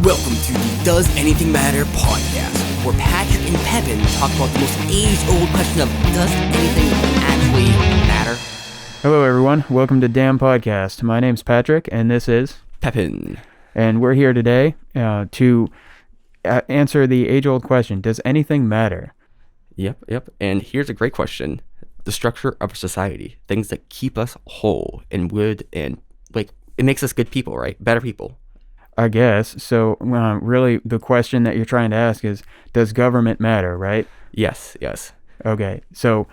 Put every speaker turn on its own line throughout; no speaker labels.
Welcome to the Does Anything Matter podcast, where Patrick and Pepin talk about the most age-old question of does anything actually matter?
Hello everyone, welcome to Damn Podcast. My name's Patrick and this is
Pepin.
And we're here today to answer the age-old question, does anything matter?
Yep. And here's a great question. The structure of society, things that keep us whole and good and it makes us good people, right? Better people.
I guess. So really the question that you're trying to ask is, does government matter, right?
Yes.
Okay, so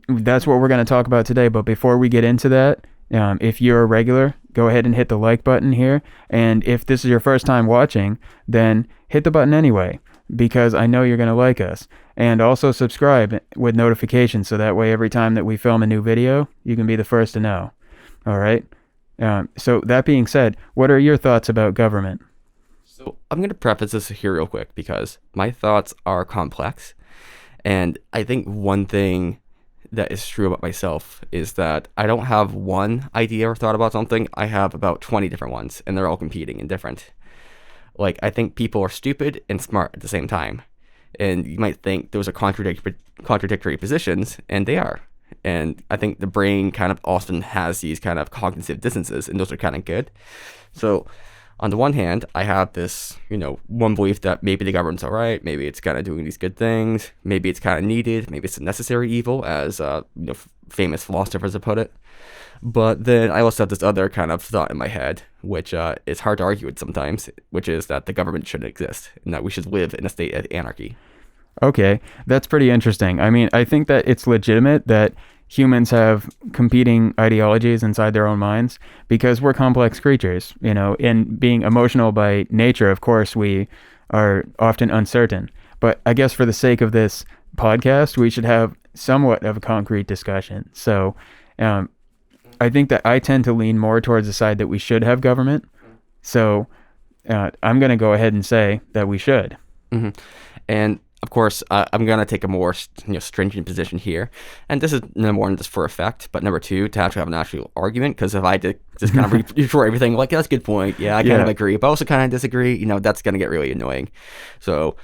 that's what we're going to talk about today. But before we get into that, if you're a regular, go ahead and hit the like button here. And if this is your first time watching, then hit the button anyway, because I know you're going to like us. And also subscribe with notifications so that way every time that we film a new video, you can be the first to know. All right? So that being said, what are your thoughts about government?
So I'm going to preface this here real quick because my thoughts are complex. And I think one thing that is true about myself is that I don't have one idea or thought about something. I have about 20 different ones, and they're all competing and different. I think people are stupid and smart at the same time. And you might think those are contradictory positions, and they are. And I think the brain kind of often has these kind of cognitive dissonances, and those are kind of good. So on the one hand, I have this, one belief that maybe the government's all right, maybe it's kind of doing these good things, maybe it's kind of needed, maybe it's a necessary evil, as famous philosophers have put it. But then I also have this other kind of thought in my head, which is hard to argue with sometimes, which is that the government shouldn't exist and that we should live in a state of anarchy.
Okay, that's pretty interesting. I mean, I think that it's legitimate that humans have competing ideologies inside their own minds because we're complex creatures, and being emotional by nature, of course, we are often uncertain. But I guess for the sake of this podcast, we should have somewhat of a concrete discussion. So I think that I tend to lean more towards the side that we should have government. So I'm going to go ahead and say that we should.
Mm-hmm. And of course, I'm going to take a more stringent position here. And this is number one, just for effect. But number two, to actually have an actual argument. Because if I did just kind of retort everything, that's a good point. Yeah, I kind of agree. But I also kind of disagree. That's going to get really annoying. So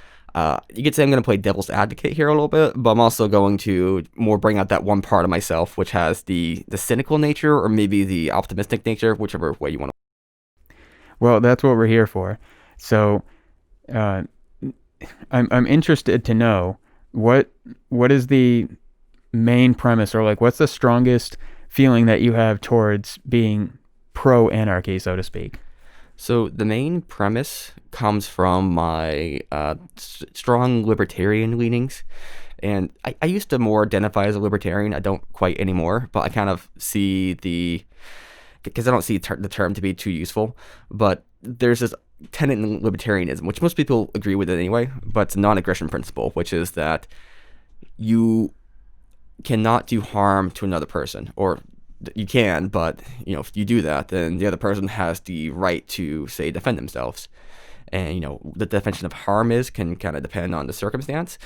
you could say I'm going to play devil's advocate here a little bit. But I'm also going to more bring out that one part of myself, which has the cynical nature or maybe the optimistic nature, whichever way you want to.
Well, that's what we're here for. So I'm interested to know what is the main premise, or what's the strongest feeling that you have towards being pro-anarchy, so to speak.
So the main premise comes from my strong libertarian leanings. And I used to more identify as a libertarian. I don't quite anymore, but I kind of see because I don't see the term to be too useful, but there's this tenet in libertarianism, which most people agree with it anyway, but it's a non-aggression principle, which is that you cannot do harm to another person, or you can, but if you do that, then the other person has the right to, say, defend themselves. And the definition of harm can kind of depend on the circumstance,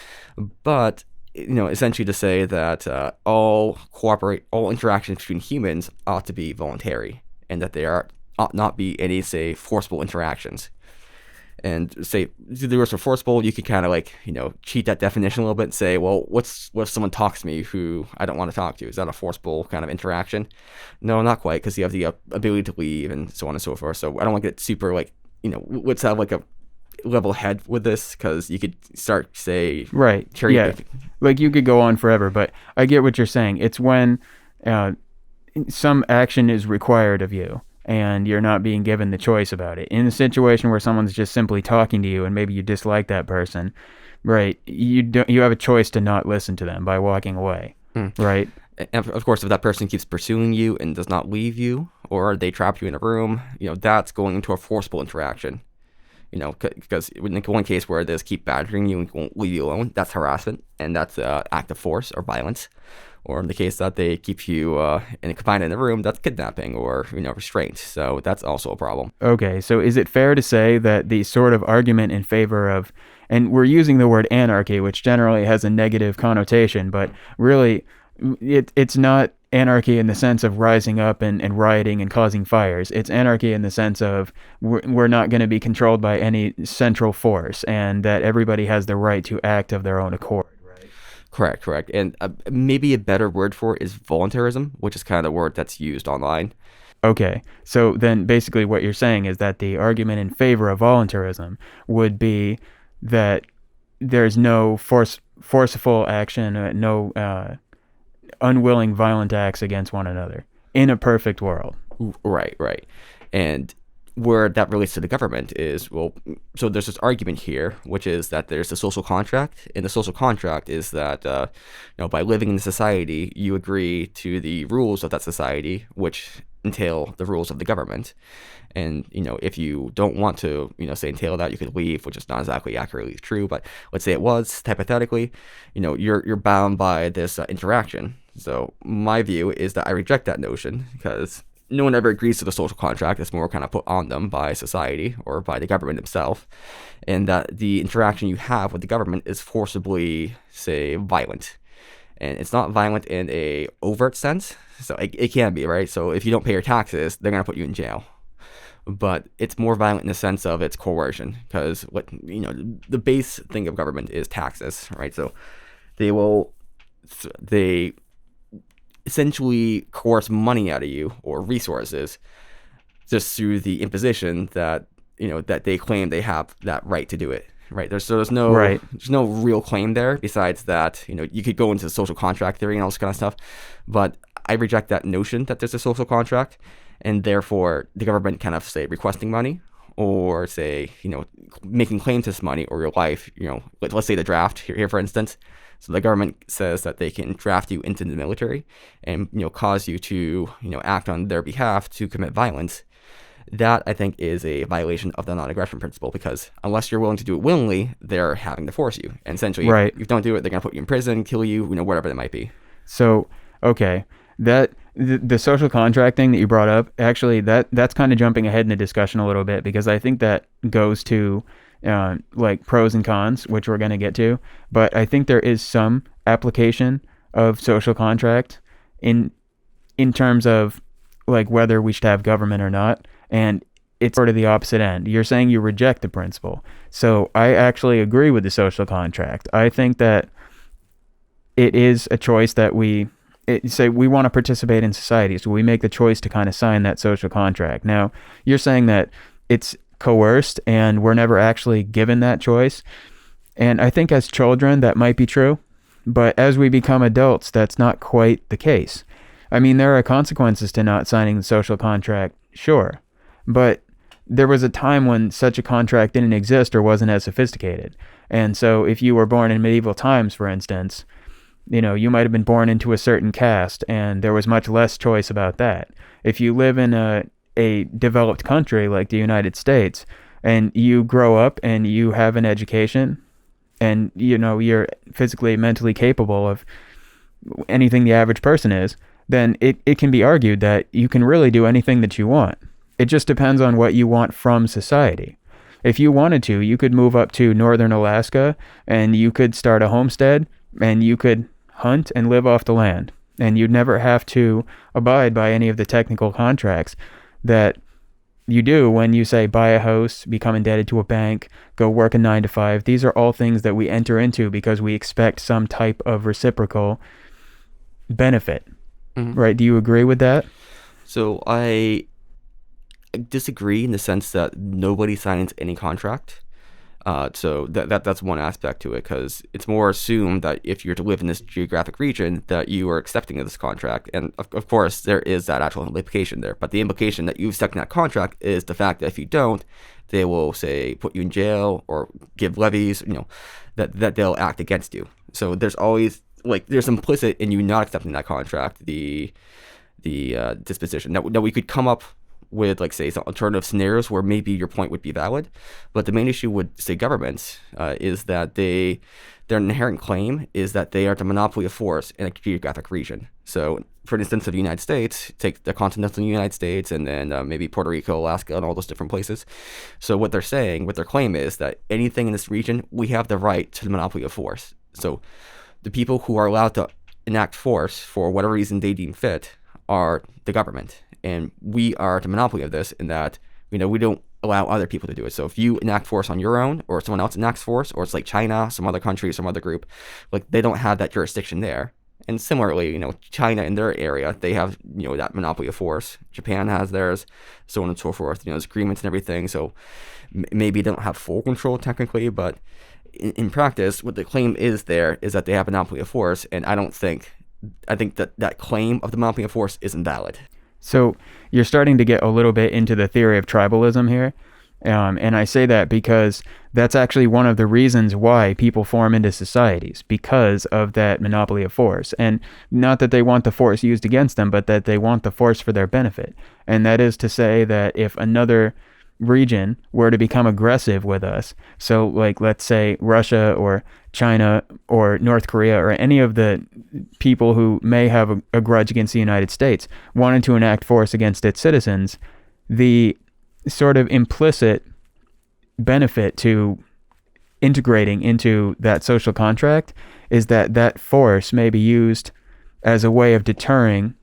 but essentially to say that all interactions between humans ought to be voluntary, and that ought not be any, say, forceful interactions. And say the words for forceful, you could kind of cheat that definition a little bit and say, well, what if someone talks to me who I don't want to talk to? Is that a forceful kind of interaction? No, not quite, because you have the ability to leave and so on and so forth. So I don't want to get super let's have a level head with this, because you could start, say,
right, yeah, you could go on forever, but I get what you're saying. It's when some action is required of you and you're not being given the choice about it. In a situation where someone's just simply talking to you and maybe you dislike that person, right, you have a choice to not listen to them by walking away, right?
And of course, if that person keeps pursuing you and does not leave you, or they trap you in a room, that's going into a forceful interaction. Because in one case where they just keep badgering you and won't leave you alone, that's harassment, and that's an act of force or violence. Or in the case that they keep you confined in a room, that's kidnapping or restraint. So that's also a problem.
Okay, so is it fair to say that the sort of argument in favor of, and we're using the word anarchy, which generally has a negative connotation, but really it's not anarchy in the sense of rising up and rioting and causing fires. It's anarchy in the sense of we're not going to be controlled by any central force, and that everybody has the right to act of their own accord.
Correct, correct. And maybe a better word for it is voluntarism, which is kind of the word that's used online.
Okay, so then basically what you're saying is that the argument in favor of voluntarism would be that there's no forceful action, no unwilling violent acts against one another in a perfect world.
Right, right. And where that relates to the government is, well, so there's this argument here, which is that there's a social contract, and the social contract is that, by living in the society, you agree to the rules of that society, which entail the rules of the government. And, if you don't want to, say entail that, you could leave, which is not exactly accurately true, but let's say it was, hypothetically, you're bound by this interaction. So my view is that I reject that notion because no one ever agrees to the social contract. It's more kind of put on them by society or by the government itself, and that the interaction you have with the government is forcibly, say, violent. And it's not violent in a overt sense, so it can be, right? So if you don't pay your taxes, they're going to put you in jail. But it's more violent in the sense of it's coercion, because the base thing of government is taxes, right? So they essentially coerce money out of you or resources just through the imposition that that they claim they have that right to do it, right? There's no
Right.
there's no real claim there besides that. You could go into social contract theory and all this kind of stuff, but I reject that notion that there's a social contract, and therefore the government kind of say requesting money or say making claim to this money or your life. Let's say the draft here for instance. So the government says that they can draft you into the military and cause you to act on their behalf to commit violence. That I think is a violation of the non-aggression principle, because unless you're willing to do it willingly, they're having to force you. And essentially,
Right.
if you don't do it, they're gonna put you in prison, kill you, whatever that might be.
So, okay, that the social contract thing that you brought up, actually, that's kind of jumping ahead in the discussion a little bit, because I think that goes to like pros and cons, which we're going to get to. But I think there is some application of social contract in terms of like whether we should have government or not, and it's sort of the opposite end. You're saying you reject the principle, so I actually agree with the social contract. I think that it is a choice that say we want to participate in society, so we make the choice to kind of sign that social contract. Now, you're saying that it's coerced and we're never actually given that choice. And I think as children that might be true, but as we become adults, that's not quite the case. I mean, there are consequences to not signing the social contract, sure, but there was a time when such a contract didn't exist or wasn't as sophisticated. And so if you were born in medieval times, for instance, you might have been born into a certain caste and there was much less choice about that. If you live in a developed country like the United States and you grow up and you have an education and you're physically mentally capable of anything the average person is, then it can be argued that you can really do anything that you want. It just depends on what you want from society. If you wanted to, you could move up to northern Alaska and you could start a homestead and you could hunt and live off the land, and you'd never have to abide by any of the technical contracts that you do when you say buy a house, become indebted to a bank, go work a 9 to 5. These are all things that we enter into because we expect some type of reciprocal benefit.
Mm-hmm.
Right? Do you agree with that?
So I disagree in the sense that nobody signs any contract. So that's one aspect to it, because it's more assumed that if you're to live in this geographic region that you are accepting of this contract, and of course there is that actual implication there. But the implication that you've accepted that contract is the fact that if you don't, they will say put you in jail or give levies. That they'll act against you. So there's always there's implicit in you not accepting that contract the disposition. Now we could come up with say some alternative scenarios where maybe your point would be valid, but the main issue with say governments is that their inherent claim is that they are the monopoly of force in a geographic region. So for instance of the United States, take the continental United States and then maybe Puerto Rico, Alaska, and all those different places. So what their claim is that anything in this region, we have the right to the monopoly of force. So the people who are allowed to enact force for whatever reason they deem fit are the government. And we are the monopoly of this in that, we don't allow other people to do it. So if you enact force on your own, or someone else enacts force, or it's like China, some other country, some other group, like they don't have that jurisdiction there. And similarly, China in their area, they have, that monopoly of force. Japan has theirs, so on and so forth. There's agreements and everything. So maybe they don't have full control technically, but in practice, what the claim is there is that they have a monopoly of force. And I think that claim of the monopoly of force is invalid.
So you're starting to get a little bit into the theory of tribalism here. And I say that because that's actually one of the reasons why people form into societies, because of that monopoly of force. And not that they want the force used against them, but that they want the force for their benefit. And that is to say that if another region were to become aggressive with us, so like let's say Russia or China or North Korea or any of the people who may have a grudge against the United States wanted to enact force against its citizens, the sort of implicit benefit to integrating into that social contract is that that force may be used as a way of deterring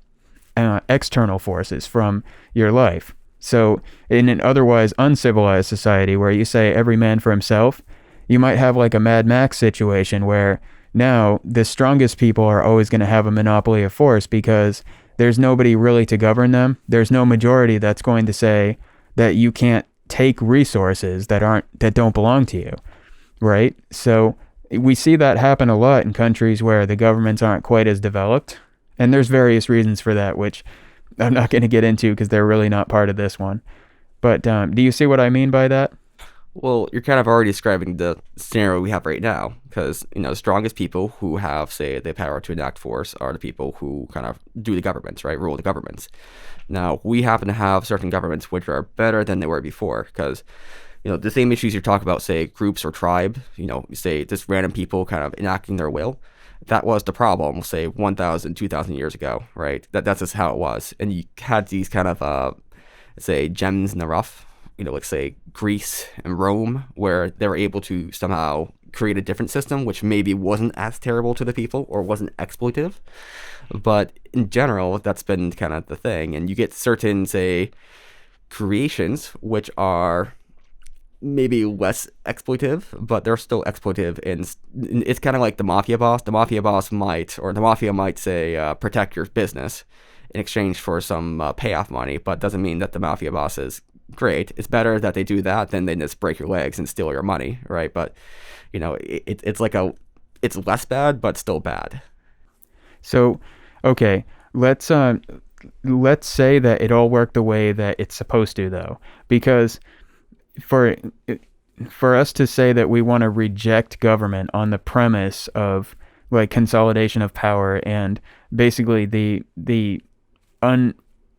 external forces from your life. So in an otherwise uncivilized society where you say every man for himself, you might have like a Mad Max situation where now the strongest people are always going to have a monopoly of force because there's nobody really to govern them. There's no majority that's going to say that you can't take resources that don't belong to you, right? So we see that happen a lot in countries where the governments aren't quite as developed, and there's various reasons for that, which I'm not going to get into because they're really not part of this one. But do you see what I mean by that?
Well, you're kind of already describing the scenario we have right now, because the strongest people who have, say, the power to enact force are the people who kind of do the governments, right? Rule the governments. Now, we happen to have certain governments which are better than they were before, because the same issues you talk about, say, groups or tribe, say just random people kind of enacting their will. That was the problem, say 1,000, 2,000 years ago, right? That's just how it was, and you had these kind of say gems in the rough. Like say Greece and Rome, where they were able to somehow create a different system, which maybe wasn't as terrible to the people or wasn't exploitive. But in general, that's been kind of the thing. And you get certain, say, creations, which are maybe less exploitive, but they're still exploitive. And it's kind of like the mafia boss. The mafia boss might say, protect your business in exchange for some payoff money, but doesn't mean that the mafia boss is great. It's better that they do that than they just break your legs and steal your money, right? But it's less bad, but still bad.
So, okay, let's say that it all worked the way that it's supposed to, though, because for us to say that we want to reject government on the premise of like consolidation of power and basically the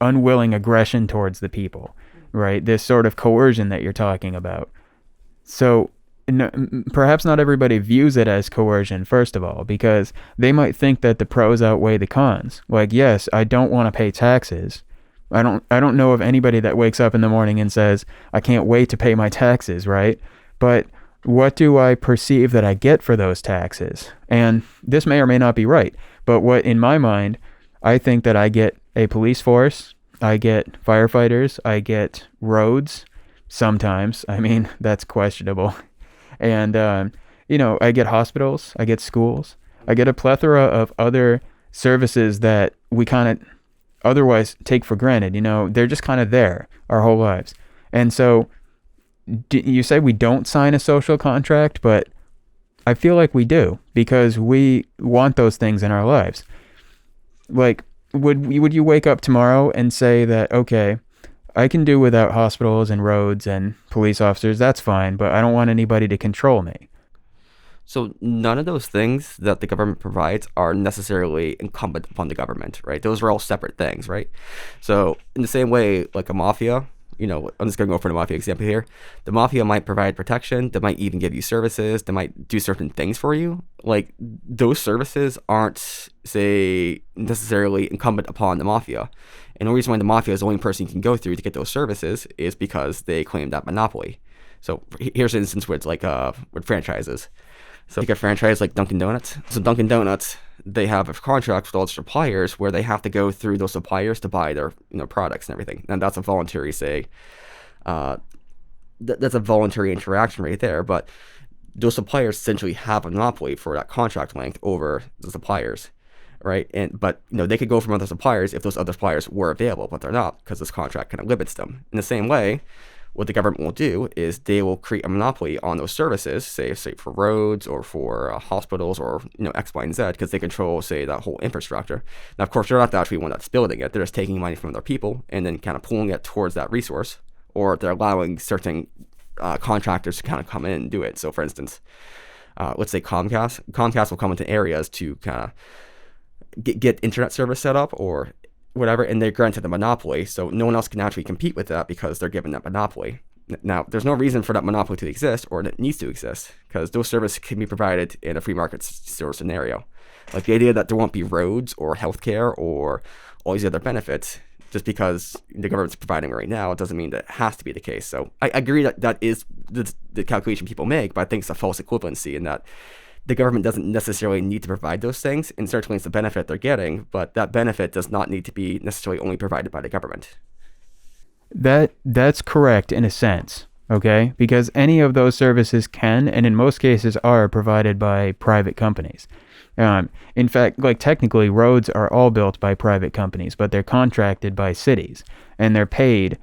unwilling aggression towards the people, right? This sort of coercion that you're talking about. So perhaps not everybody views it as coercion, first of all, because they might think that the pros outweigh the cons. Like, yes, I don't want to pay taxes. I don't know of anybody that wakes up in the morning and says, I can't wait to pay my taxes, right? But what do I perceive that I get for those taxes? And this may or may not be right, but what in my mind, I think that I get a police force, I get firefighters, I get roads sometimes. I mean, that's questionable. And, I get hospitals, I get schools, I get a plethora of other services that we kind of otherwise take for granted. They're just kind of there our whole lives. And so you say we don't sign a social contract, but I feel like we do because we want those things in our lives. Like, would you wake up tomorrow and say that, okay, I can do without hospitals and roads and police officers, that's fine, but I don't want anybody to control me?
So none of those things that the government provides are necessarily incumbent upon the government, right? Those are all separate things, right? So in the same way, like a mafia, I'm just going to go for the mafia example here. The mafia might provide protection. They might even give you services. They might do certain things for you. Like, those services aren't, say, necessarily incumbent upon the mafia. And the reason why the mafia is the only person you can go through to get those services is because they claim that monopoly. So here's an instance where it's like with franchises. So take a franchise like Dunkin' Donuts. So Dunkin' Donuts they have contracts with all the suppliers where they have to go through those suppliers to buy their products and everything, and that's a voluntary uh, that's a voluntary interaction right there. But those suppliers essentially have a monopoly for that contract length over the suppliers, right? And but they could go from other suppliers if those other suppliers were available, but they're not because this contract kind of limits them. In the same way, what the government will do is they will create a monopoly on those services, say for roads or for hospitals or X, Y, and Z, because they control, say, that whole infrastructure. Now, of course, they're not actually one that's building it; they're just taking money from other people and then kind of pulling it towards that resource, or they're allowing certain contractors to kind of come in and do it. So, for instance, let's say Comcast will come into areas to kind of get internet service set up or whatever, and they're granted the monopoly, so no one else can actually compete with that because they're given that monopoly. Now, there's no reason for that monopoly to exist, or it needs to exist, because those services can be provided in a free market sort of scenario. Like the idea that there won't be roads or healthcare or all these other benefits just because the government's providing it right now, it doesn't mean that it has to be the case. So I agree that that is the calculation people make, but I think it's a false equivalency in that the government doesn't necessarily need to provide those things, and certainly it's a benefit they're getting, but that benefit does not need to be necessarily only provided by the government.
That's correct in a sense, okay? Because any of those services can, and in most cases are, provided by private companies. In fact, like technically, roads are all built by private companies, but they're contracted by cities, and they're paid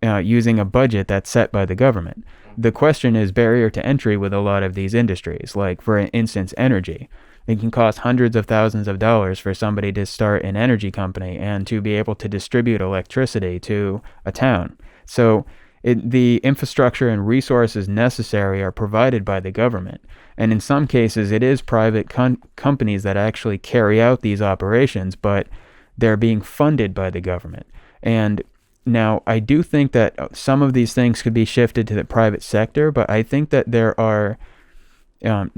using a budget that's set by the government. The question is barrier to entry with a lot of these industries, like for instance, energy. It can cost hundreds of thousands of dollars for somebody to start an energy company and to be able to distribute electricity to a town. So the infrastructure and resources necessary are provided by the government. And in some cases, it is private companies that actually carry out these operations, but they're being funded by the government. And now, I do think that some of these things could be shifted to the private sector, but I think that there are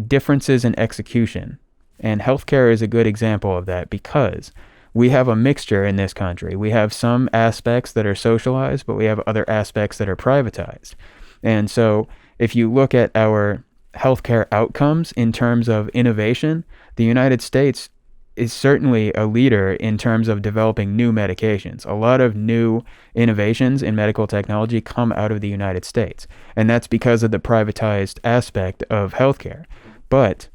differences in execution. And healthcare is a good example of that because we have a mixture in this country. We have some aspects that are socialized, but we have other aspects that are privatized. And so if you look at our healthcare outcomes in terms of innovation, the United States is certainly a leader in terms of developing new medications. A lot of new innovations in medical technology come out of the United States, and that's because of the privatized aspect of healthcare. But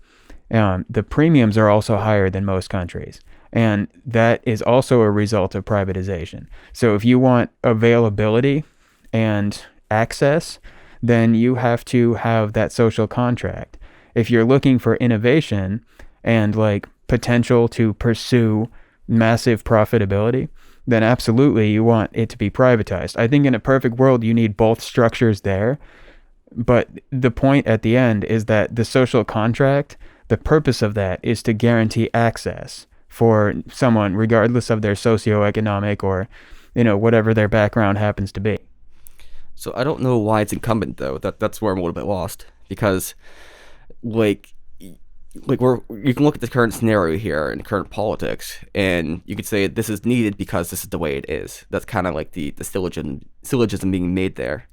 the premiums are also higher than most countries, and that is also a result of privatization. So if you want availability and access, then you have to have that social contract. If you're looking for innovation and like potential to pursue massive profitability, then absolutely you want it to be privatized. I think in a perfect world, you need both structures there. But the point at the end is that the social contract, the purpose of that is to guarantee access for someone, regardless of their socioeconomic or, whatever their background happens to be.
So I don't know why it's incumbent though. That's where I'm a little bit lost, because like you can look at the current scenario here and the current politics, and you could say this is needed because this is the way it is. That's kind of like the syllogism being made there,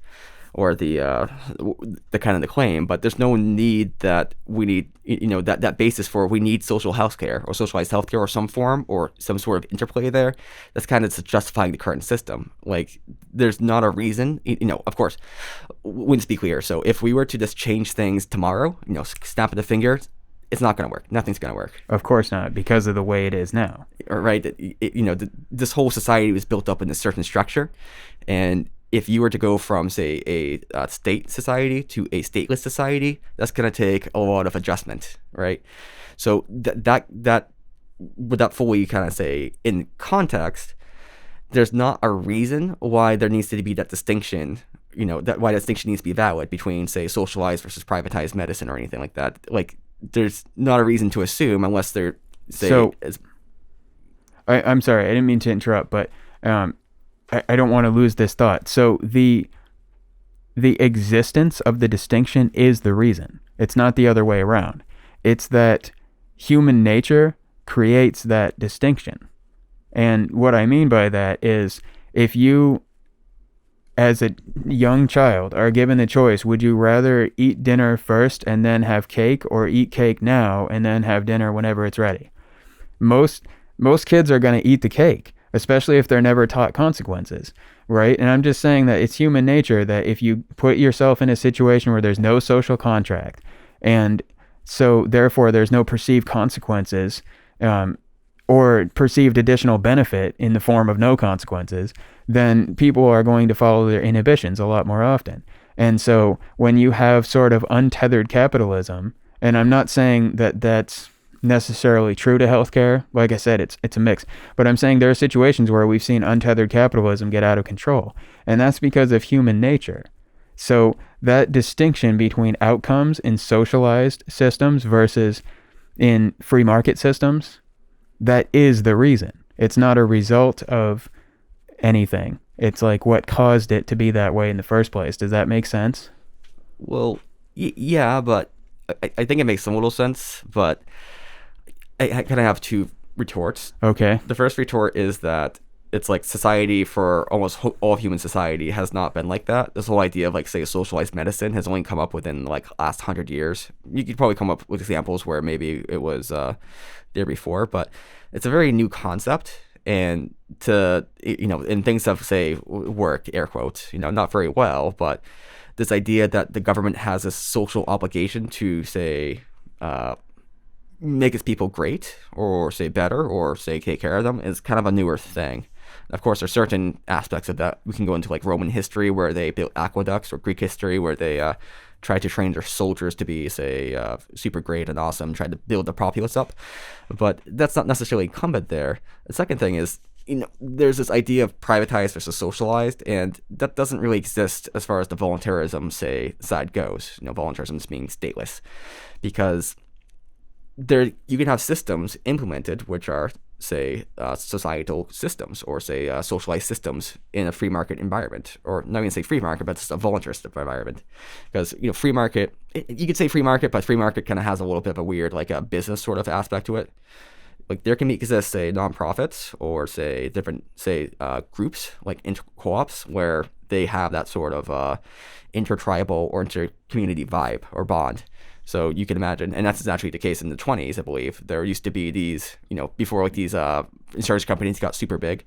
or the kind of the claim. But there's no need that we need that basis for we need social healthcare or socialized healthcare or some form or some sort of interplay there. That's kind of justifying the current system. Like there's not a reason. Of course, we need to be clear. So if we were to just change things tomorrow, snap of the fingers, it's not going to work. Nothing's going to work.
Of course not, because of the way it is now.
Right? This whole society was built up in a certain structure, and if you were to go from, say, a state society to a stateless society, that's going to take a lot of adjustment, right? So that with that fully kind of say in context, there's not a reason why there needs to be that distinction. Why that distinction needs to be valid between, say, socialized versus privatized medicine or anything like that. Like, there's not a reason to assume unless they're
I'm sorry, I didn't mean to interrupt, but I don't want to lose this thought. So the existence of the distinction is the reason. It's not the other way around. It's that human nature creates that distinction. And what I mean by that is if you, as a young child, are given the choice, would you rather eat dinner first and then have cake, or eat cake now and then have dinner whenever it's ready? most most kids are going to eat the cake, especially if they're never taught consequences, right? And I'm just saying that it's human nature that if you put yourself in a situation where there's no social contract, and so therefore there's no perceived consequences, um, or perceived additional benefit in the form of no consequences, then people are going to follow their inhibitions a lot more often. And so when you have sort of untethered capitalism, and I'm not saying that that's necessarily true to healthcare. Like I said, it's a mix. But I'm saying there are situations where we've seen untethered capitalism get out of control, and that's because of human nature. So that distinction between outcomes in socialized systems versus in free market systems, that is the reason. It's not a result of anything. It's like what caused it to be that way in the first place. Does that make sense?
Well, yeah, but I think it makes some little sense, but I kind of have two retorts.
Okay.
The first retort is that it's like society for almost all of human society has not been like that. This whole idea of like say socialized medicine has only come up within like last 100 years. You could probably come up with examples where maybe it was there before, but it's a very new concept. And and things have say worked air quotes, not very well, but this idea that the government has a social obligation to say make its people great or say better or say take care of them is kind of a newer thing. Of course, there's certain aspects of that we can go into, like Roman history where they built aqueducts, or Greek history where they tried to train their soldiers to be, say, super great and awesome, tried to build the populace up. But that's not necessarily incumbent there. The second thing is, there's this idea of privatized versus socialized, and that doesn't really exist as far as the voluntarism, say, side goes. Voluntarism is being stateless, because there you can have systems implemented which are say societal systems or say socialized systems in a free market environment, or not even say free market, but just a voluntarist environment. Because free market, you could say free market, but free market kind of has a little bit of a weird like a business sort of aspect to it. Like there can exist say nonprofits or say different say groups like co-ops where they have that sort of intertribal or inter-community vibe or bond. So you can imagine, and that's actually the case in the 20s, I believe. There used to be these, before like these insurance companies got super big,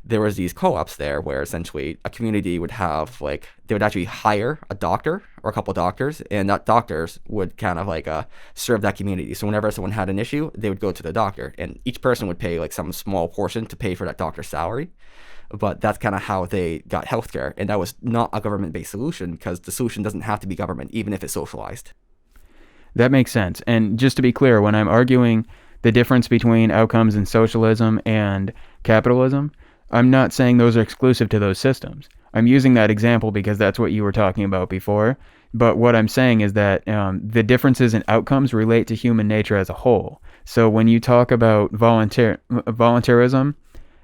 there was these co-ops there where essentially a community would have like, they would actually hire a doctor or a couple of doctors, and that doctors would kind of like serve that community. So whenever someone had an issue, they would go to the doctor, and each person would pay like some small portion to pay for that doctor's salary. But that's kind of how they got healthcare, and that was not a government-based solution because the solution doesn't have to be government, even if it's socialized.
That makes sense. And just to be clear, when I'm arguing the difference between outcomes in socialism and capitalism, I'm not saying those are exclusive to those systems. I'm using that example because that's what you were talking about before. But what I'm saying is that the differences in outcomes relate to human nature as a whole. So when you talk about voluntarism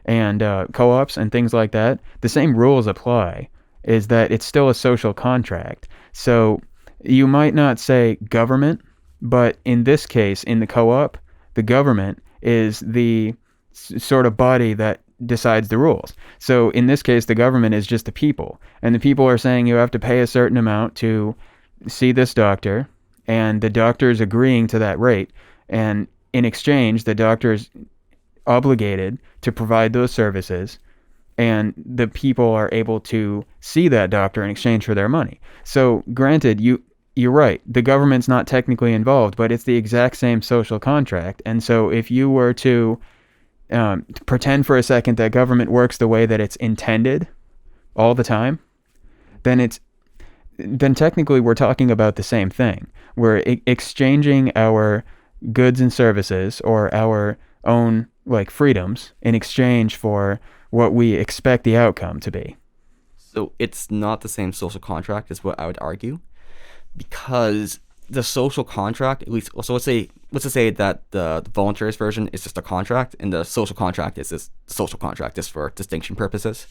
and co-ops and things like that, the same rules apply, is that it's still a social contract. So you might not say government, but in this case, in the co-op, the government is the sort of body that decides the rules. So in this case, the government is just the people. And the people are saying you have to pay a certain amount to see this doctor, and the doctor is agreeing to that rate. And in exchange, the doctor is obligated to provide those services, and the people are able to see that doctor in exchange for their money. So granted, you're right, the government's not technically involved, but it's the exact same social contract. And so if you were to pretend for a second that government works the way that it's intended all the time, then technically we're talking about the same thing. We're exchanging our goods and services or our own like freedoms in exchange for what we expect the outcome to be.
So it's not the same social contract is what I would argue, because the social contract, at least, so let's just say that the voluntarist version is just a contract, and the social contract is this social contract just for distinction purposes.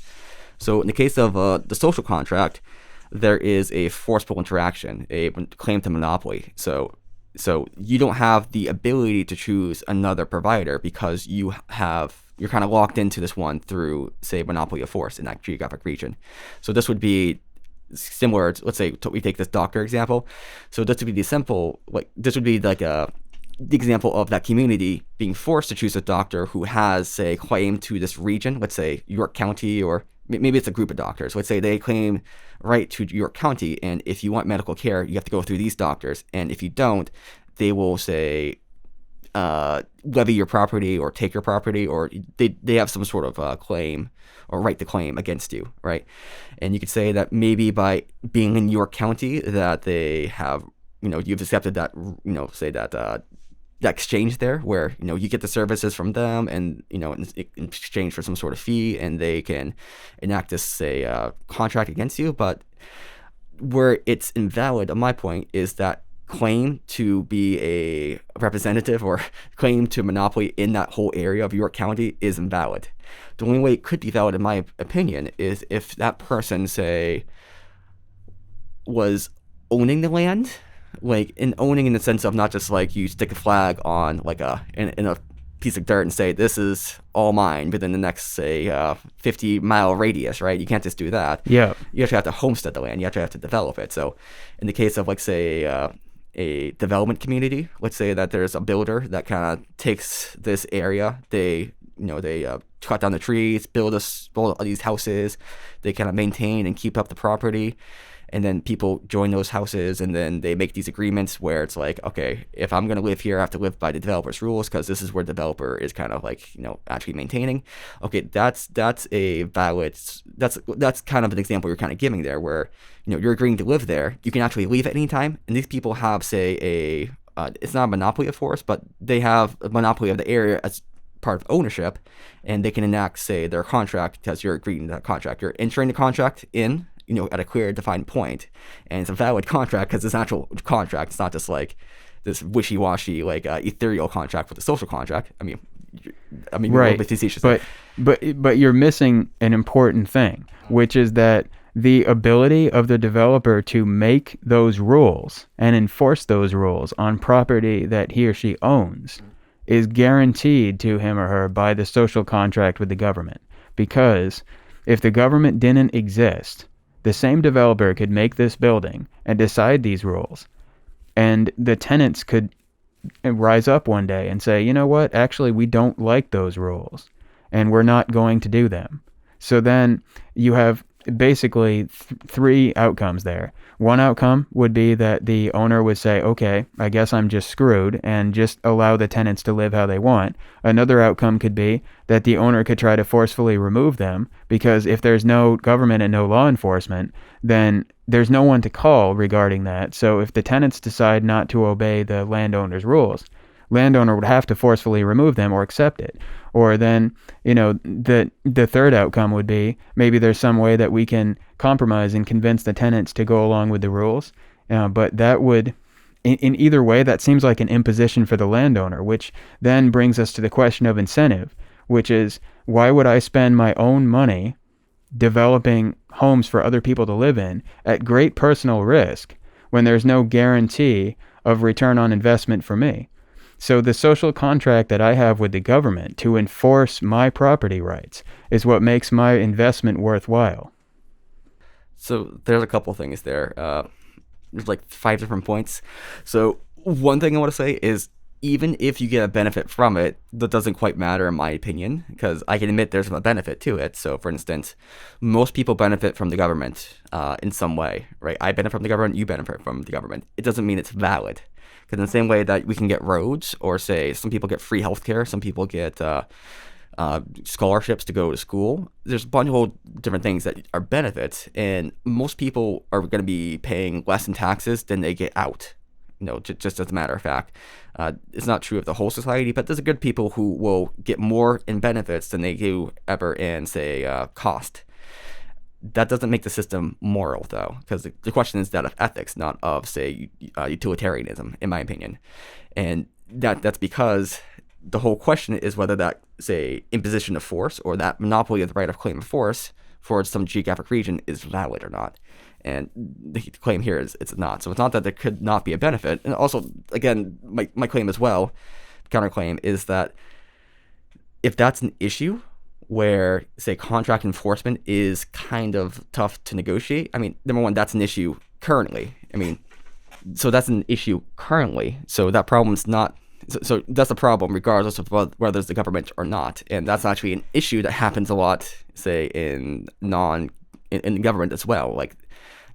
So in the case of the social contract, there is a forceful interaction, a claim to monopoly. So you don't have the ability to choose another provider because you're kind of locked into this one through, say, monopoly of force in that geographic region. So this would be similar to, let's say we take this doctor example. So this would be like the example of that community being forced to choose a doctor who has, say, claim to this region, let's say York County, or maybe it's a group of doctors. Let's say they claim right to York County, and if you want medical care, you have to go through these doctors, and if you don't, they will say levy your property or take your property, or they have some sort of claim or right to claim against you, right? And you could say that maybe by being in York County that they have, you've accepted that, say that that exchange there where, you get the services from them and, in exchange for some sort of fee, and they can enact this, say, contract against you. But where it's invalid, on my point, is that claim to be a representative or claim to monopoly in that whole area of York County is invalid. The only way it could be valid, in my opinion, is if that person, say, was owning the land, like in owning in the sense of not just like you stick a flag on like in a piece of dirt and say this is all mine within the next, say, 50-mile radius, right? You can't just do that.
Yeah.
You actually have to homestead the land. You actually have to develop it. So in the case of, like, say, a development community, let's say that there's a builder that kind of takes this area, they cut down the trees, build these houses, they kind of maintain and keep up the property, and then people join those houses, and then they make these agreements where it's like, okay, if I'm going to live here, I have to live by the developer's rules because this is where the developer is kind of like, actually maintaining. Okay, that's a valid, that's kind of an example you're kind of giving there where, you're agreeing to live there. You can actually leave at any time, and these people have, say, it's not a monopoly of force, but they have a monopoly of the area as part of ownership, and they can enact, say, their contract because you're agreeing to that contract. You're entering the contract in, at a clear defined point, and it's a valid contract because it's an actual contract. It's not just like this wishy-washy, like, ethereal contract with a social contract. I mean, right. A little bit facetious.
But you're missing an important thing, which is that the ability of the developer to make those rules and enforce those rules on property that he or she owns is guaranteed to him or her by the social contract with the government. Because if the government didn't exist, the same developer could make this building and decide these rules, and the tenants could rise up one day and say, you know what, actually we don't like those rules and we're not going to do them. So then you have basically three outcomes there. One outcome would be that the owner would say, okay, I guess I'm just screwed, and just allow the tenants to live how they want. Another outcome could be that the owner could try to forcefully remove them, because if there's no government and no law enforcement, then there's no one to call regarding that. So if the tenants decide not to obey the landowner's rules, landowner would have to forcefully remove them or accept it. Or then, the third outcome would be maybe there's some way that we can compromise and convince the tenants to go along with the rules. But that would, in either way, that seems like an imposition for the landowner, which then brings us to the question of incentive, which is, why would I spend my own money developing homes for other people to live in at great personal risk when there's no guarantee of return on investment for me? So the social contract that I have with the government to enforce my property rights is what makes my investment worthwhile.
So there's a couple things there. There's like 5 different points. So one thing I want to say is, even if you get a benefit from it, that doesn't quite matter in my opinion, because I can admit there's a benefit to it. So for instance, most people benefit from the government in some way, right? I benefit from the government, you benefit from the government. It doesn't mean it's valid. Because in the same way that we can get roads, or say some people get free healthcare, some people get scholarships to go to school, there's a bunch of different things that are benefits, and most people are going to be paying less in taxes than they get out. Just as a matter of fact. It's not true of the whole society, but there's good people who will get more in benefits than they do ever in, say, cost. That doesn't make the system moral, though, because the question is that of ethics, not of, say, utilitarianism, in my opinion. And that's because the whole question is whether that, say, imposition of force or that monopoly of the right of claim of force for some geographic region is valid or not. And the claim here is it's not. So it's not that there could not be a benefit. And also, again, my claim as well, counterclaim, is that if that's an issue where, say, contract enforcement is kind of tough to negotiate, I mean, number one, that's an issue currently. So that's an issue currently. So that problem's not So that's the problem, regardless of whether it's the government or not. And that's actually an issue that happens a lot, say, in the government as well. Like,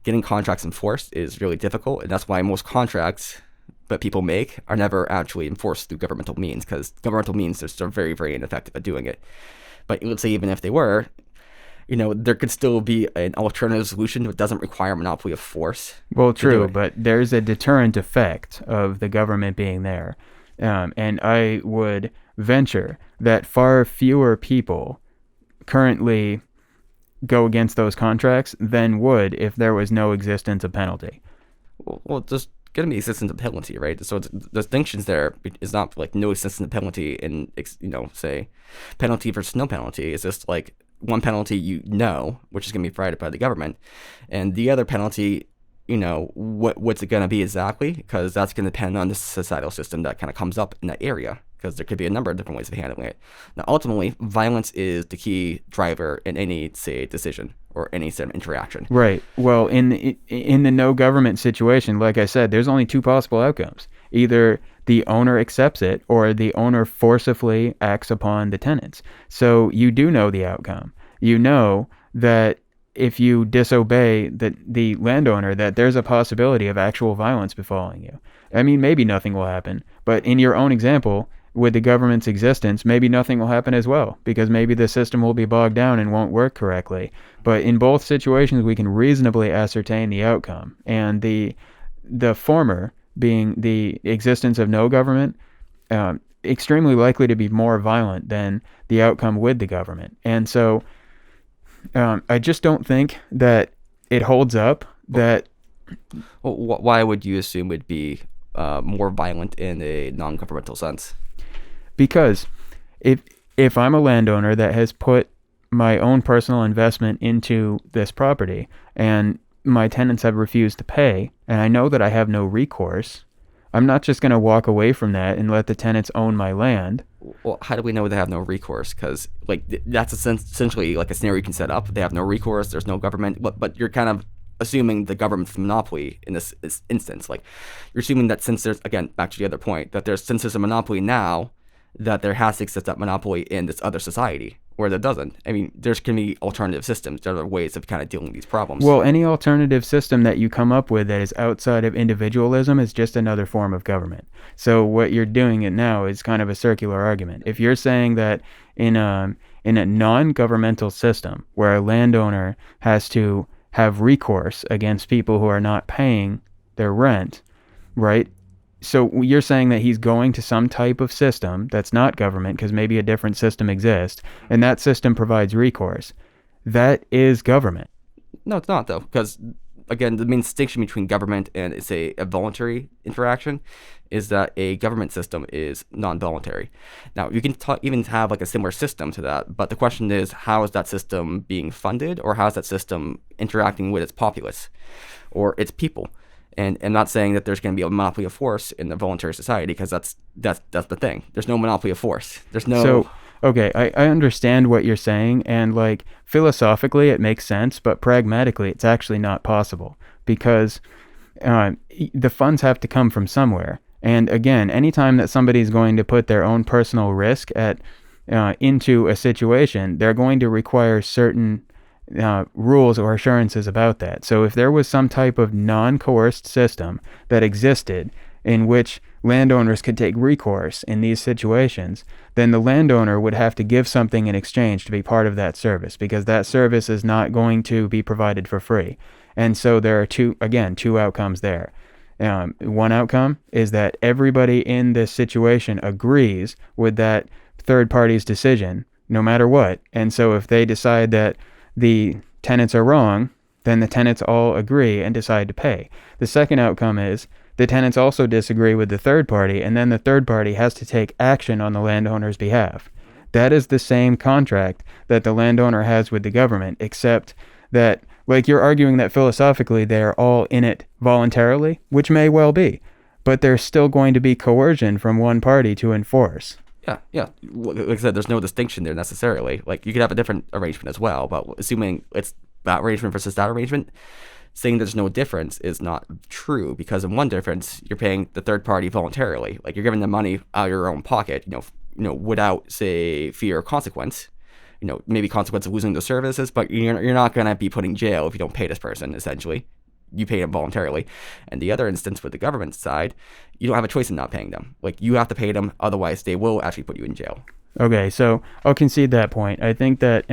getting contracts enforced is really difficult, and that's why most contracts that people make are never actually enforced through governmental means, because governmental means are still very, very ineffective at doing it. But let's say even if they were, there could still be an alternative solution that doesn't require monopoly of force.
Well,
To do
true,
it.
but there's a deterrent effect of the government being there. And I would venture that far fewer people currently go against those contracts than would if there was no existence of penalty.
Well, just going to be existence of penalty, right? So the distinctions there is not like no existence of penalty in, say, penalty versus no penalty. It's just like one penalty, which is going to be provided by the government, and the other penalty, what's it going to be exactly? Because that's going to depend on the societal system that kind of comes up in that area. Because there could be a number of different ways of handling it. Now, ultimately, violence is the key driver in any, say, decision or any sort of interaction.
Right. Well, in the no government situation, like I said, there's only two possible outcomes. Either the owner accepts it or the owner forcibly acts upon the tenants. So you do know the outcome. You know that if you disobey the landowner, that there's a possibility of actual violence befalling you. I mean, maybe nothing will happen, but in your own example, with the government's existence, maybe nothing will happen as well, because maybe the system will be bogged down and won't work correctly. But in both situations, we can reasonably ascertain the outcome. And the former being the existence of no government, extremely likely to be more violent than the outcome with the government. And so I just don't think that it holds up that...
Well, why would you assume it'd be more violent in a non-governmental sense?
Because if I'm a landowner that has put my own personal investment into this property and my tenants have refused to pay, and I know that I have no recourse, I'm not just going to walk away from that and let the tenants own my land.
Well, how do we know they have no recourse? Because that's essentially like a scenario you can set up. They have no recourse. There's no government, but you're kind of assuming the government's monopoly in this instance. Like, you're assuming that since there's, again, back to the other point, since there's a monopoly now, that there has to exist that monopoly in this other society, where there doesn't. I mean, there's going to be alternative systems. There are ways of kind of dealing with these problems.
Well, any alternative system that you come up with that is outside of individualism is just another form of government. So what you're doing it now is kind of a circular argument. If you're saying that in a non-governmental system where a landowner has to have recourse against people who are not paying their rent, right? So you're saying that he's going to some type of system that's not government, because maybe a different system exists, and that system provides recourse. That is government.
No, it's not, though, because, again, the main distinction between government and, say, a voluntary interaction is that a government system is non-voluntary. Now, you can even have like a similar system to that, but the question is, how is that system being funded, or how is that system interacting with its populace or its people? And I'm not saying that there's going to be a monopoly of force in the voluntary society, because that's the thing. There's no monopoly of force. There's no.
So, okay, I understand what you're saying, and like philosophically it makes sense, but pragmatically it's actually not possible, because the funds have to come from somewhere. And again, anytime that somebody's going to put their own personal risk into a situation, they're going to require certain rules or assurances about that. So if there was some type of non-coerced system that existed in which landowners could take recourse in these situations, then the landowner would have to give something in exchange to be part of that service, because that service is not going to be provided for free. And so there are two outcomes there. One outcome is that everybody in this situation agrees with that third party's decision, no matter what. And so if they decide that the tenants are wrong, then the tenants all agree and decide to pay. The second outcome is the tenants also disagree with the third party, and then the third party has to take action on the landowner's behalf. That is the same contract that the landowner has with the government, except that, like, you're arguing that philosophically they're all in it voluntarily, which may well be, but there's still going to be coercion from one party to enforce.
Yeah. Like I said, there's no distinction there necessarily. Like, you could have a different arrangement as well, but assuming it's that arrangement versus that arrangement, saying there's no difference is not true, because in one difference, you're paying the third party voluntarily. Like, you're giving them money out of your own pocket, without, say, fear or consequence. Maybe consequence of losing the services, but you're not going to be put in jail if you don't pay this person, essentially. You pay them voluntarily. And the other instance with the government side, you don't have a choice in not paying them. Like, you have to pay them, otherwise they will actually put you in jail.
Okay, so I'll concede that point. I think that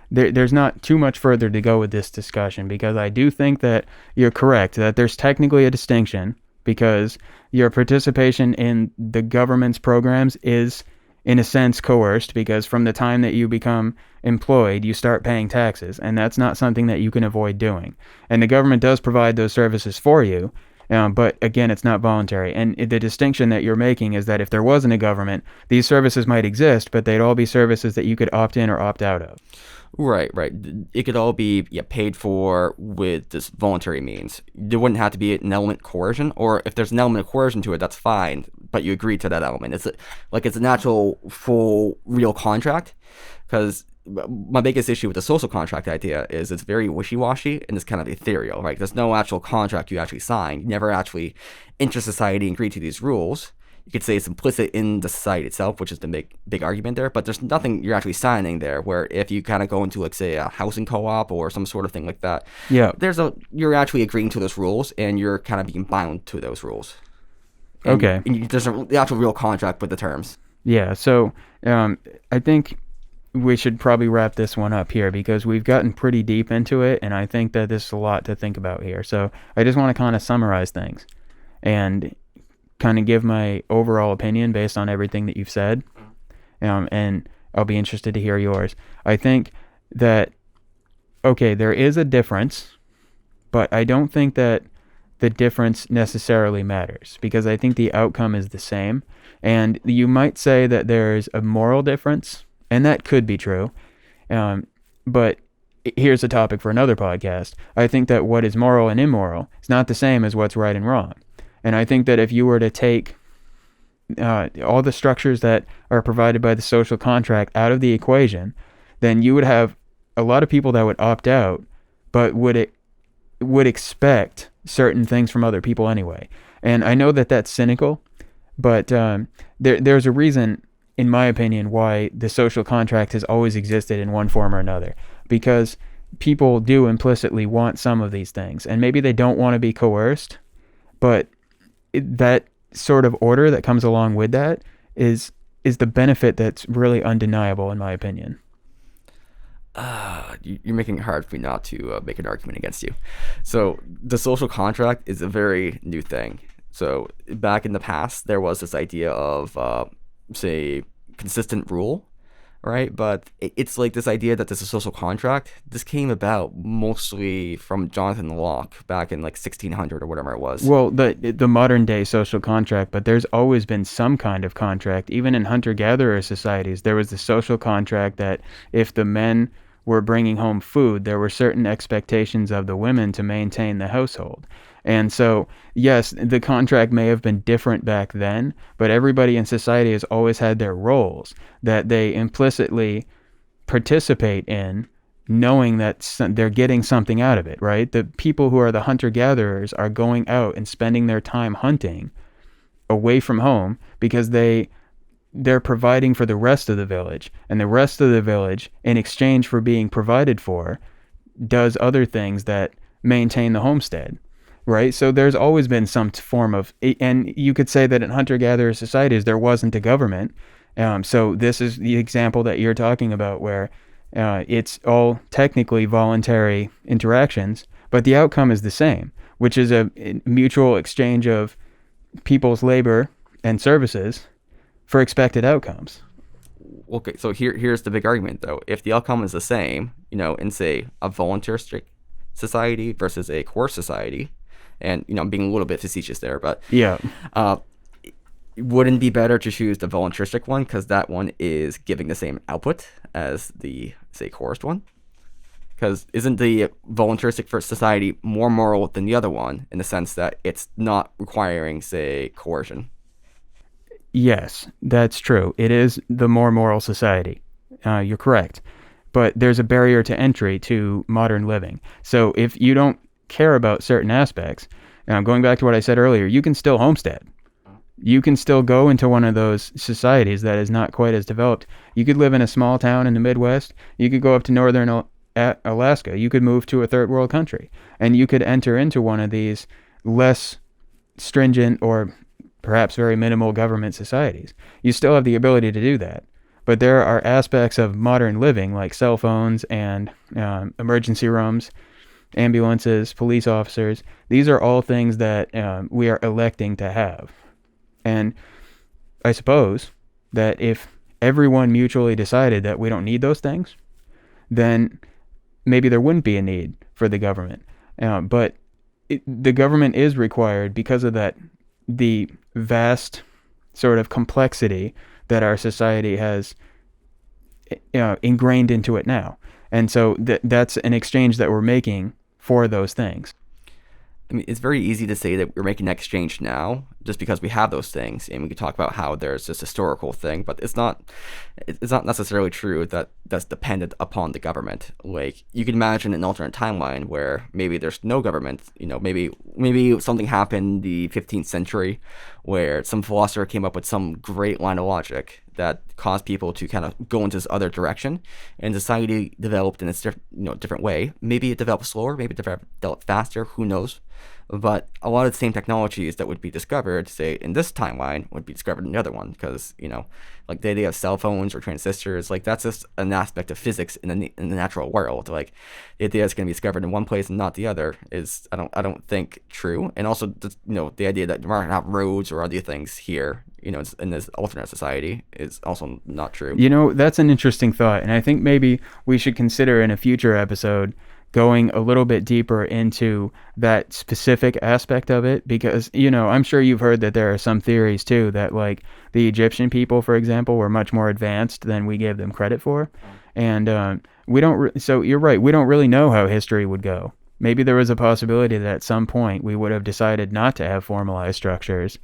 there's not too much further to go with this discussion, because I do think that you're correct, that there's technically a distinction, because your participation in the government's programs is, in a sense, coerced, because from the time that you become employed, you start paying taxes, and that's not something that you can avoid doing. And the government does provide those services for you, but again, it's not voluntary. And the distinction that you're making is that if there wasn't a government, these services might exist, but they'd all be services that you could opt in or opt out of.
Right. It could all be paid for with this voluntary means. There wouldn't have to be an element of coercion, or if there's an element of coercion to it, that's fine, but you agree to that element. It's an actual, full, real contract, because my biggest issue with the social contract idea is it's very wishy-washy and it's kind of ethereal, right? There's no actual contract you actually sign. You never actually enter society and agree to these rules. You could say it's implicit in the society itself, which is the big argument there, but there's nothing you're actually signing there, where if you kind of go into, like, say, a housing co-op or some sort of thing like that,
yeah,
you're actually agreeing to those rules, and you're kind of being bound to those rules.
Okay.
And there's the actual real contract with the terms.
Yeah, so I think we should probably wrap this one up here, because we've gotten pretty deep into it, and I think that there's a lot to think about here. So I just want to kind of summarize things and kind of give my overall opinion based on everything that you've said, and I'll be interested to hear yours. I think that, okay, there is a difference, but I don't think that the difference necessarily matters, because I think the outcome is the same. And you might say that there's a moral difference, and that could be true, but here's a topic for another podcast. I think that what is moral and immoral is not the same as what's right and wrong. And I think that if you were to take all the structures that are provided by the social contract out of the equation, then you would have a lot of people that would opt out, but would expect certain things from other people anyway. And I know that that's cynical, but there's a reason, in my opinion, why the social contract has always existed in one form or another, because people do implicitly want some of these things, and maybe they don't want to be coerced, but that sort of order that comes along with that is the benefit that's really undeniable, in my opinion.
You're making it hard for me not to make an argument against you. So the social contract is a very new thing. So back in the past, there was this idea of, say, consistent rule, right? But it's like this idea that there's a social contract. This came about mostly from Jonathan Locke back in, like, 1600 or whatever it was.
Well, the modern day social contract, but there's always been some kind of contract. Even in hunter-gatherer societies, there was the social contract that if the men were bringing home food, there were certain expectations of the women to maintain the household. And so, yes, the contract may have been different back then, but everybody in society has always had their roles that they implicitly participate in, knowing that they're getting something out of it, right? The people who are the hunter-gatherers are going out and spending their time hunting away from home because they're providing for the rest of the village, and the rest of the village, in exchange for being provided for, does other things that maintain the homestead, right? So there's always been some form of, and you could say that in hunter-gatherer societies there wasn't a government. So this is the example that you're talking about, where it's all technically voluntary interactions, but the outcome is the same, which is a mutual exchange of people's labor and services for expected outcomes.
Okay, so here's the big argument, though. If the outcome is the same, in, say, a voluntaristic society versus a coerced society, and, I'm being a little bit facetious there, but
yeah,
wouldn't it be better to choose the voluntaristic one, because that one is giving the same output as the, say, coerced one? Because isn't the voluntaristic first society more moral than the other one, in the sense that it's not requiring, say, coercion?
Yes, that's true. It is the more moral society. You're correct. But there's a barrier to entry to modern living. So if you don't care about certain aspects. Now, going back to what I said earlier, you can still homestead. You can still go into one of those societies that is not quite as developed. You could live in a small town in the Midwest. You could go up to northern Alaska. You could move to a third world country, and you could enter into one of these less stringent or perhaps very minimal government societies. You still have the ability to do that. But there are aspects of modern living, like cell phones and emergency rooms, ambulances, police officers. These are all things that we are electing to have. And I suppose that if everyone mutually decided that we don't need those things, then maybe there wouldn't be a need for the government. But the government is required because of that, the vast sort of complexity that our society has ingrained into it now. And so that's an exchange that we're making for those things.
I mean, it's very easy to say that we're making an exchange now just because we have those things, and we can talk about how there's this historical thing, but it's not necessarily true that that's dependent upon the government. Like, you can imagine an alternate timeline where maybe there's no government. Maybe something happened in the 15th century where some philosopher came up with some great line of logic that caused people to kind of go into this other direction, and society developed in a different way. Maybe it developed slower, maybe it developed faster, who knows? But a lot of the same technologies that would be discovered, say, in this timeline, would be discovered in the other one, because, like the idea of cell phones or transistors, like, that's just an aspect of physics in the natural world. Like, the idea it's going to be discovered in one place and not the other is, I don't think, true. And also, the idea that we're going to have roads or other things here, in this alternate society is also not true.
That's an interesting thought, and I think maybe we should consider in a future episode going a little bit deeper into that specific aspect of it, because, I'm sure you've heard that there are some theories too that, like, the Egyptian people, for example, were much more advanced than we gave them credit for. And so you're right, we don't really know how history would go. Maybe there was a possibility that at some point we would have decided not to have formalized structures.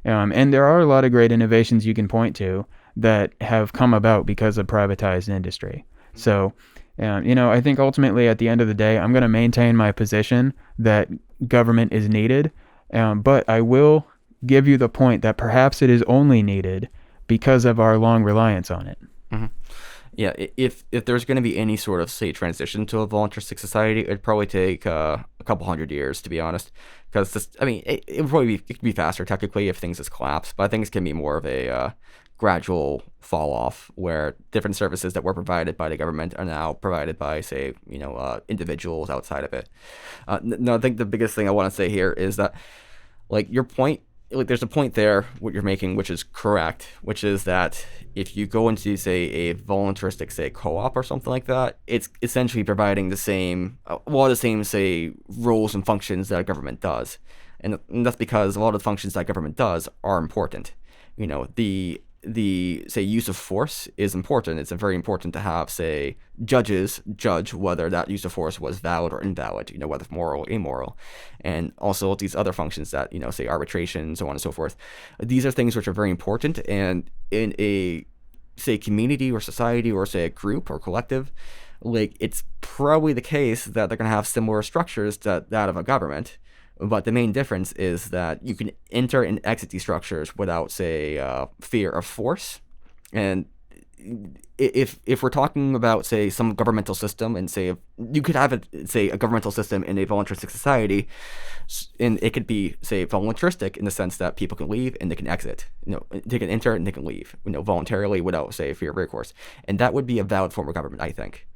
And there are a lot of great innovations you can point to that have come about because of privatized industry. So, I think ultimately at the end of the day, I'm going to maintain my position that government is needed. But I will give you the point that perhaps it is only needed because of our long reliance on it.
Mm-hmm. Yeah, if there's going to be any sort of, say, transition to a voluntaristic society, it'd probably take a couple hundred years, to be honest. Because it would probably it could be faster technically if things just collapse, but I think it can be more of a gradual fall off where different services that were provided by the government are now provided by, say, individuals outside of it. No, I think the biggest thing I want to say here is that, like, your point, like, there's a point there what you're making, which is correct, which is that if you go into, say, a voluntaristic, say, co-op or something like that, it's essentially providing the same, say, roles and functions that a government does, and that's because a lot of the functions that government does are important. The say use of force is important. It's very important to have, say, judges judge whether that use of force was valid or invalid, whether it's moral or immoral, and also these other functions that, say, arbitration, so on and so forth. These are things which are very important, and in a, say, community or society or, say, a group or collective, like, it's probably the case that they're going to have similar structures to that of a government. But the main difference is that you can enter and exit these structures without, say, fear of force. And if we're talking about, say, some governmental system, and say you could have a governmental system in a voluntaristic society, and it could be, say, voluntaristic in the sense that people can leave and they can exit. They can enter and they can leave, voluntarily without, say, fear of recourse. And that would be a valid form of government, I think.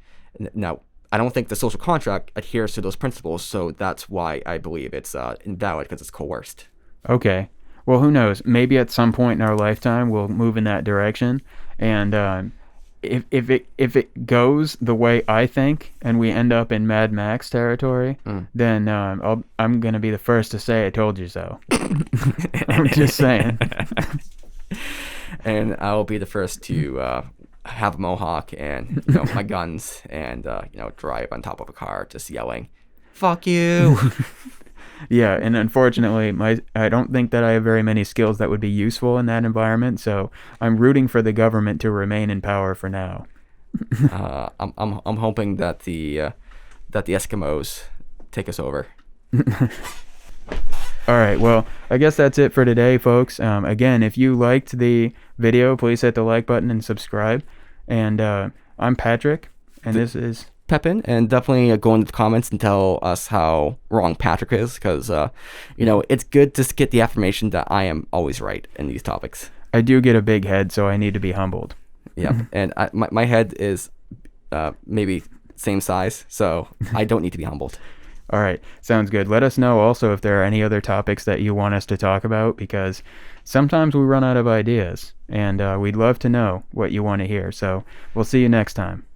Now, I don't think the social contract adheres to those principles, so that's why I believe it's invalid, because it's coerced.
Okay. Well, who knows? Maybe at some point in our lifetime we'll move in that direction, and if it goes the way I think, and we end up in Mad Max territory, then I'm gonna be the first to say I told you so. I'm just saying.
And I'll be the first to have a mohawk and my guns and drive on top of a car just yelling, "Fuck you!"
Yeah, and unfortunately, I don't think that I have very many skills that would be useful in that environment. So I'm rooting for the government to remain in power for now.
I'm hoping that the Eskimos take us over.
All right. Well, I guess that's it for today, folks. Again, if you liked the video, please hit the like button and subscribe. And I'm Patrick, and this is.
Pepin, and definitely go into the comments and tell us how wrong Patrick is, because it's good to get the affirmation that I am always right in these topics.
I do get a big head, so I need to be humbled.
Yep, and my head is maybe same size, so I don't need to be humbled.
All right, sounds good. Let us know also if there are any other topics that you want us to talk about, because sometimes we run out of ideas, and we'd love to know what you want to hear. So we'll see you next time.